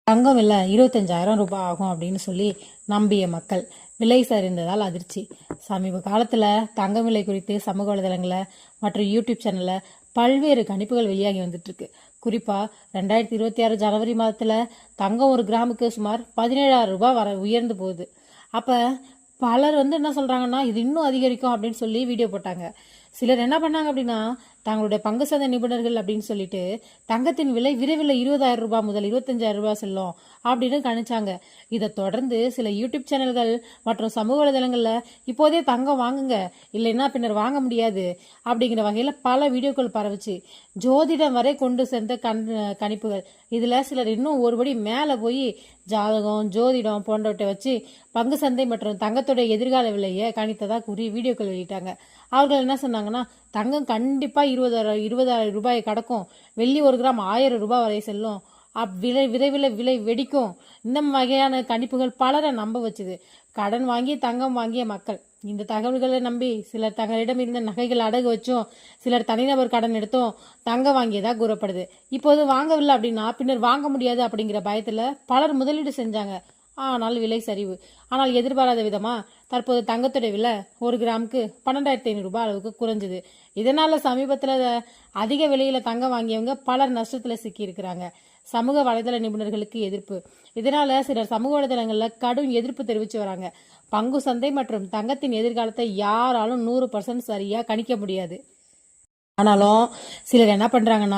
தங்கம் விலை 25,000 ரூபாய் ஆகும் அப்படின்னு சொல்லி நம்பிய மக்கள் விலை சரிந்ததால் அதிர்ச்சி. சமீப காலத்தில் தங்கம் விலை குறித்து சமூக வலைதளங்களில் மற்றும் யூடியூப் சேனலில் பல்வேறு கணிப்புகள் வெளியாகி வந்துட்டு இருக்கு. குறிப்பாக 2026 ஜனவரி மாதத்தில் தங்கம் ஒரு கிராமுக்கு சுமார் 17,000 ரூபாய் வர உயர்ந்து போகுது. அப்போ பலர் என்ன சொல்கிறாங்கன்னா இது இன்னும் அதிகரிக்கும் அப்படின்னு சொல்லி வீடியோ போட்டாங்க. சிலர் என்ன பண்ணாங்க அப்படின்னா தங்களுடைய பங்கு சந்தை நிபுணர்கள் அப்படின்னு சொல்லிட்டு தங்கத்தின் விலை விரைவில் 20,000 ரூபாய் முதல் 25,000 ரூபாய் செல்லும் அப்படின்னு கணிச்சாங்க. இதை தொடர்ந்து சில யூடியூப் சேனல்கள் மற்றும் சமூக வலைதளங்களில் இப்போதே தங்கம் வாங்குங்க, இல்லைன்னா பின்னர் வாங்க முடியாது அப்படிங்கிற வகையில் பல வீடியோக்கள் பரவுச்சு. ஜோதிடம் வரை கொண்டு சேர்ந்த கணிப்புகள். இதில் சிலர் இன்னும் ஒருபடி மேலே போய் ஜாதகம், ஜோதிடம் போன்றவற்றை வச்சு பங்கு சந்தை மற்றும் தங்கத்துடைய எதிர்கால விலையை கணித்ததா கூறி வீடியோக்கள் வெளியிட்டாங்க. அவர்கள் என்ன சொன்னாங்கன்னா தங்கம் கண்டிப்பா 20,000 ரூபாயை கடக்கும், வெள்ளி 1 கிராம் 1000 ரூபாய் வரை செல்லும், விரைவில் விலை வெடிக்கும். இந்த வகையான கணிப்புகள் பலரை நம்ப வச்சுது. கடன் வாங்கி தங்கம் வாங்கிய மக்கள் இந்த தகவல்களை நம்பி சிலர் தங்களிடம் இருந்த நகைகள் அடகு வச்சும் சிலர் தனிநபர் கடன் எடுத்தும் தங்கம் வாங்கியதா கூறப்படுது. இப்போது வாங்கவில்லை அப்படின்னா பின்னர் வாங்க முடியாது அப்படிங்கிற பயத்துல பலர் முதலீடு செஞ்சாங்க. ஆனால் விலை சரிவு. ஆனால் எதிர்பாராத விதமா தற்போது தங்கத்துடைய விலை 1 கிராமுக்கு 12,500 ரூபாய் அளவுக்கு குறைஞ்சது. இதனால சமீபத்தில் அதிக விலையில தங்கம் வாங்கியவங்க பலர் நஷ்டத்துல சிக்கி இருக்கிறாங்க. சமூக வலைதள நிபுணர்களுக்கு எதிர்ப்பு. இதனால சிலர் சமூக வலைதளங்கள்ல கடும் எதிர்ப்பு தெரிவிச்சு வராங்க. பங்கு சந்தை மற்றும் தங்கத்தின் எதிர்காலத்தை யாராலும் 100% சரியா கணிக்க முடியாது. ஆனாலும் சிலர் என்ன பண்றாங்கன்னா